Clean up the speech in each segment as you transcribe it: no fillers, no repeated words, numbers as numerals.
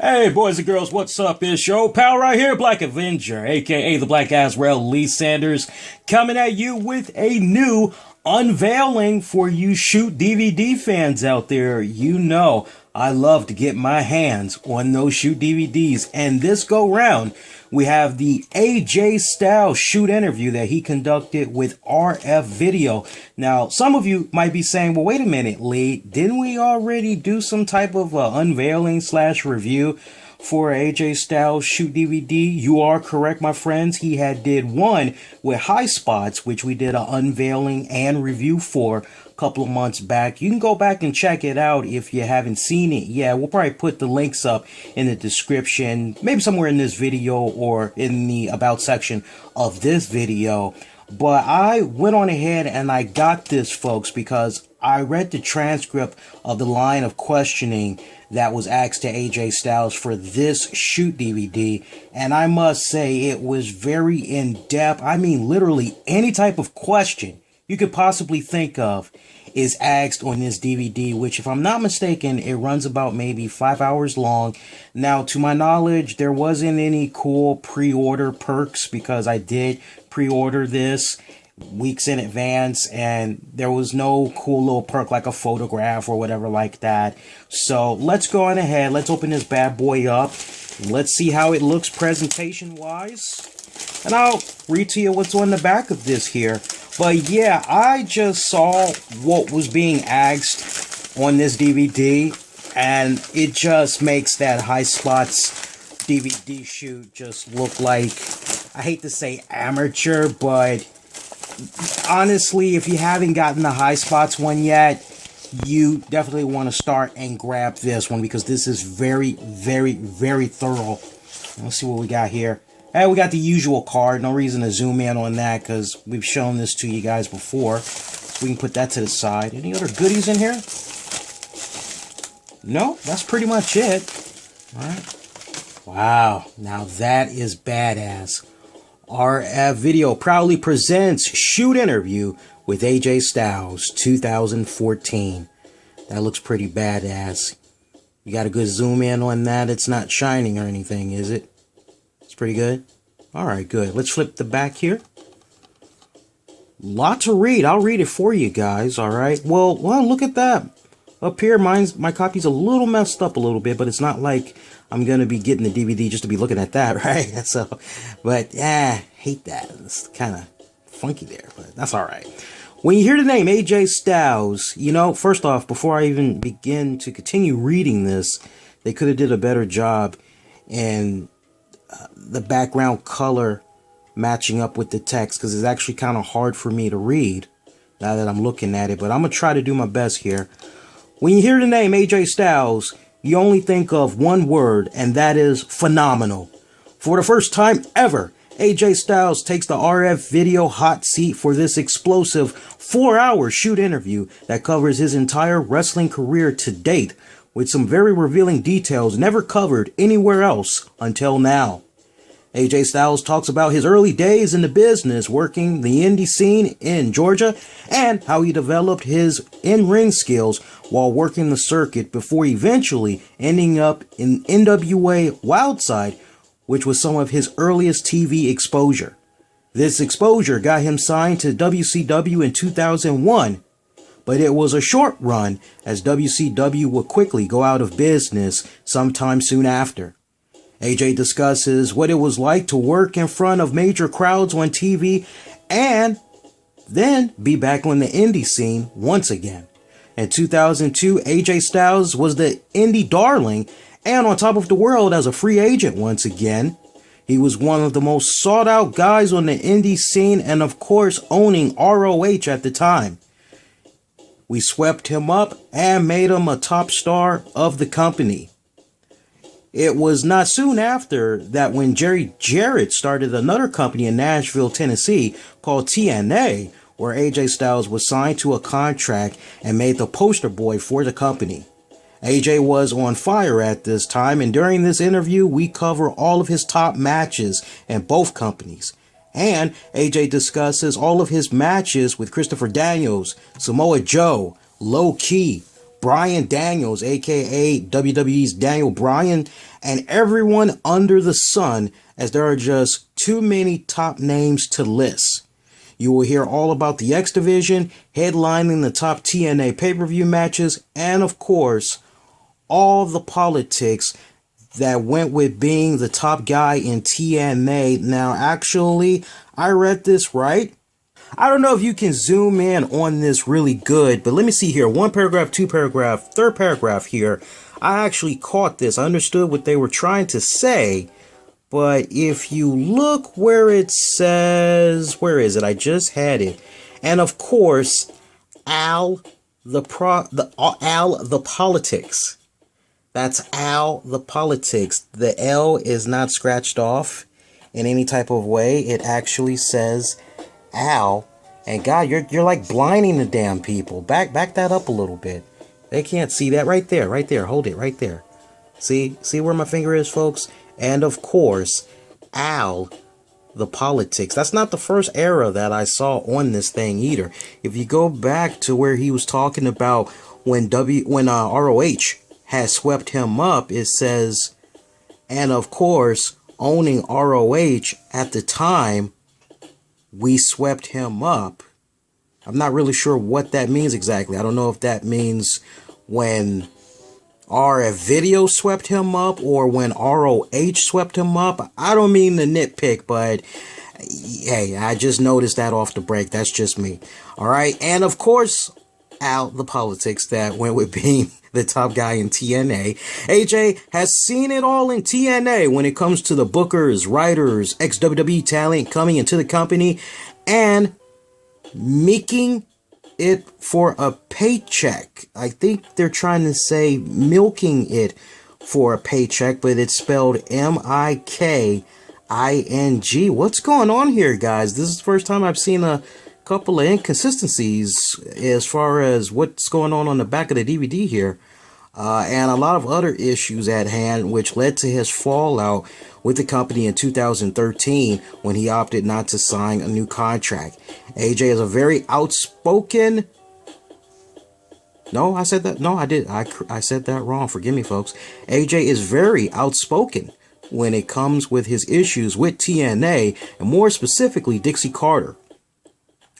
Hey, boys and girls, what's up? It's your old pal right here, Black Avenger, aka the Black Azrael Lee Sanders, coming at you with a new unveiling for you Shoot DVD fans out there. You know, I love to get my hands on those Shoot DVDs, and this go round, we have the AJ Styles Shoot interview that he conducted with RFVideo. Now, some of you might be saying, well, wait a minute, Lee, didn't we already do some type of unveiling / review for AJ Styles Shoot DVD? You are correct, my friends. He had did one with High Spots, which we did an unveiling and review for a couple of months back. You can go back and check it out if you haven't seen it. Yeah, we'll probably put the links up in the description, maybe somewhere in this video or in the about section of this video. But I went on ahead and I got this, folks, because I read the transcript of the line of questioning that was asked to AJ Styles for this Shoot DVD, and I must say it was very in-depth. I mean, literally any type of question you could possibly think of is asked on this DVD, which, if I'm not mistaken, it runs about maybe 5 hours long. Now, to my knowledge, there wasn't any cool pre-order perks because I did pre-order this weeks in advance, and there was no cool little perk like a photograph or whatever like that. So let's go on ahead, let's open this bad boy up, let's see how it looks presentation wise, and I'll read to you what's on the back of this here. But yeah, I just saw what was being asked on this DVD, and it just makes that High Spots DVD shoot just look like, I hate to say amateur, but honestly, if you haven't gotten the High Spots one yet, you definitely want to start and grab this one because this is very, very, very thorough. Let's see what we got here. Hey, we got the usual card. No reason to zoom in on that because we've shown this to you guys before. So we can put that to the side. Any other goodies in here? No, that's pretty much it. All right. Wow, now that is badass. RFVideo proudly presents Shoot Interview with AJ Styles 2014. That looks pretty badass. You got a good zoom in on that? It's not shining or anything, is it? It's pretty good. Alright, good. Let's flip the back here. Lot to read. I'll read it for you guys, alright? Well, look at that. Up here, my copy's a little messed up a little bit, but it's not like I'm going to be getting the DVD just to be looking at that, right? So, but, hate that. It's kind of funky there, but that's all right. When you hear the name AJ Styles, you know, first off, before I even begin to continue reading this, they could have did a better job in the background color matching up with the text, because it's actually kind of hard for me to read now that I'm looking at it, but I'm going to try to do my best here. When you hear the name AJ Styles, you only think of one word, and that is phenomenal. For the first time ever, AJ Styles takes the RFVideo hot seat for this explosive 4-hour shoot interview that covers his entire wrestling career to date, with some very revealing details never covered anywhere else until now. AJ Styles talks about his early days in the business, working the indie scene in Georgia, and how he developed his in-ring skills while working the circuit before eventually ending up in NWA Wildside, which was some of his earliest TV exposure. This exposure got him signed to WCW in 2001, but it was a short run as WCW would quickly go out of business sometime soon after. AJ discusses what it was like to work in front of major crowds on TV and then be back on the indie scene once again. In 2002, AJ Styles was the indie darling and on top of the world as a free agent once again. He was one of the most sought out guys on the indie scene and of course owning ROH at the time. We swept him up and made him a top star of the company. It was not soon after that when Jerry Jarrett started another company in Nashville, Tennessee called TNA, where AJ Styles was signed to a contract and made the poster boy for the company. AJ was on fire at this time, and during this interview, we cover all of his top matches in both companies. And AJ discusses all of his matches with Christopher Daniels, Samoa Joe, Low Key, Bryan Daniels, aka WWE's Daniel Bryan, and everyone under the sun, as there are just too many top names to list. You will hear all about the X Division, headlining the top TNA pay-per-view matches, and of course, all the politics that went with being the top guy in TNA. Now, actually, I read this right. I don't know if you can zoom in on this really good, but let me see here. One paragraph, two paragraph, third paragraph here. I actually caught this. I understood what they were trying to say. But if you look where it says, where is it? I just had it. And of course, Al the politics. That's Al the politics. The L is not scratched off in any type of way. It actually says Al. And God, you're like blinding the damn people. Back that up a little bit. They can't see that right there, right there. Hold it right there. See where my finger is, folks? And of course, Al the politics. That's not the first era that I saw on this thing either. If you go back to where he was talking about when ROH had swept him up, it says, and of course, owning ROH at the time, we swept him up. I'm not really sure what that means exactly. I don't know if that means when RFVideo swept him up or when ROH swept him up. I don't mean to nitpick, but hey, I just noticed that off the break. That's just me. All right. And of course, out the politics that went with being the top guy in TNA. AJ has seen it all in TNA when it comes to the bookers, writers, ex-WWE talent coming into the company and making it for a paycheck. I think they're trying to say milking it for a paycheck, but it's spelled MIKING. What's going on here, guys? This is the first time I've seen a couple of inconsistencies as far as what's going on the back of the DVD here. And a lot of other issues at hand, which led to his fallout with the company in 2013 when he opted not to sign a new contract. AJ is a very outspoken... No, I said that. No, I did. I said that wrong. Forgive me, folks. AJ is very outspoken when it comes with his issues with TNA, and more specifically, Dixie Carter.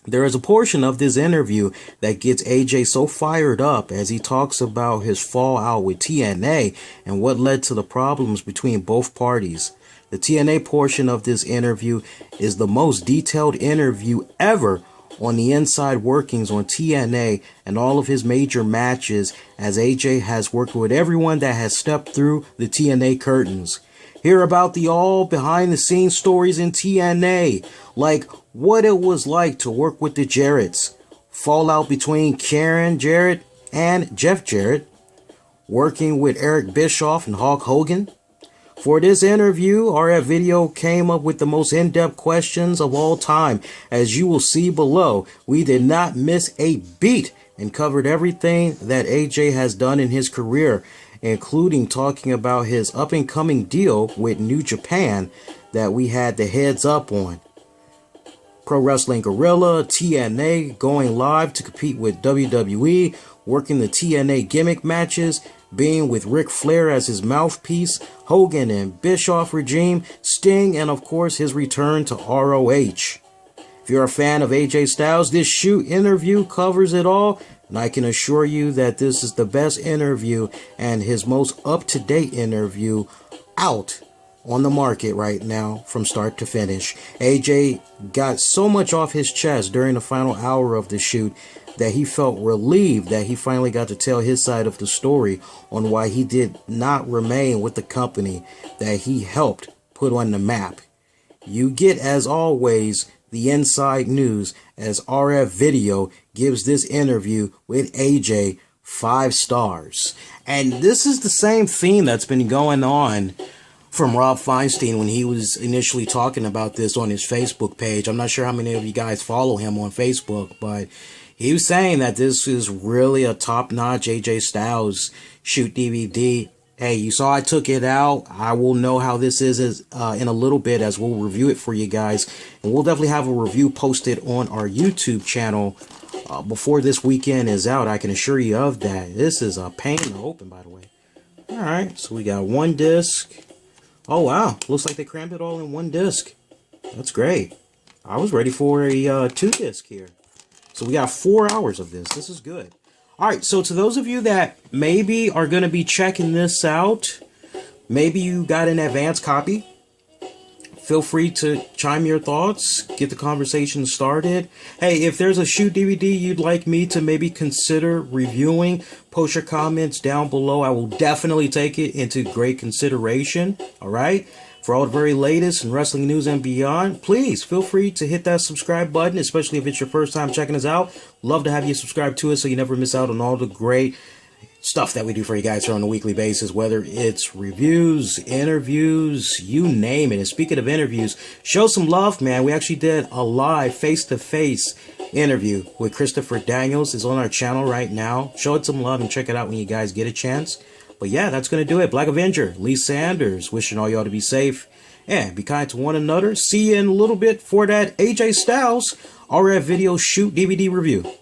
There is a portion of this interview that gets AJ so fired up as he talks about his fallout with TNA and what led to the problems between both parties. The TNA portion of this interview is the most detailed interview ever on the inside workings on TNA and all of his major matches, as AJ has worked with everyone that has stepped through the TNA curtains. Hear about the all behind the scenes stories in TNA, like what it was like to work with the Jarretts, fallout between Karen Jarrett and Jeff Jarrett, working with Eric Bischoff and Hulk Hogan. For this interview, RFVideo came up with the most in-depth questions of all time. As you will see below, we did not miss a beat and covered everything that AJ has done in his career, including talking about his up-and-coming deal with New Japan that we had the heads up on. Pro Wrestling Guerrilla, TNA, going live to compete with WWE, working the TNA gimmick matches, being with Ric Flair as his mouthpiece, Hogan and Bischoff regime, Sting, and of course his return to ROH. If you're a fan of AJ Styles, this shoot interview covers it all, and I can assure you that this is the best interview and his most up-to-date interview out on the market right now from start to finish. AJ got so much off his chest during the final hour of the shoot that he felt relieved that he finally got to tell his side of the story on why he did not remain with the company that he helped put on the map. You get, as always, the inside news as RFVideo gives this interview with AJ 5 stars. And this is the same theme that's been going on from Rob Feinstein when he was initially talking about this on his Facebook page. I'm not sure how many of you guys follow him on Facebook, but he was saying that this is really a top-notch AJ Styles shoot DVD. Hey, you saw I took it out. I will know how this is in a little bit as we'll review it for you guys. And we'll definitely have a review posted on our YouTube channel before this weekend is out. I can assure you of that. This is a pain to open, by the way. All right, so we got one disc. Oh wow, looks like they crammed it all in one disc. That's great. I was ready for a 2 disc here. So we got 4 hours of this. This is good. All right, so to those of you that maybe are going to be checking this out, maybe you got an advanced copy, feel free to chime your thoughts, get the conversation started. Hey, if there's a shoot DVD you'd like me to maybe consider reviewing, post your comments down below. I will definitely take it into great consideration. All right. For all the very latest in wrestling news and beyond, please feel free to hit that subscribe button, especially if it's your first time checking us out. Love to have you subscribe to us so you never miss out on all the great stuff that we do for you guys here on a weekly basis, whether it's reviews, interviews, you name it. And speaking of interviews, show some love, man. We actually did a live face-to-face interview with Christopher Daniels. It's on our channel right now. Show it some love and check it out when you guys get a chance. But yeah, that's going to do it. Black Avenger, Lee Sanders, wishing all y'all to be safe and be kind to one another. See you in a little bit for that AJ Styles RFVideo shoot DVD review.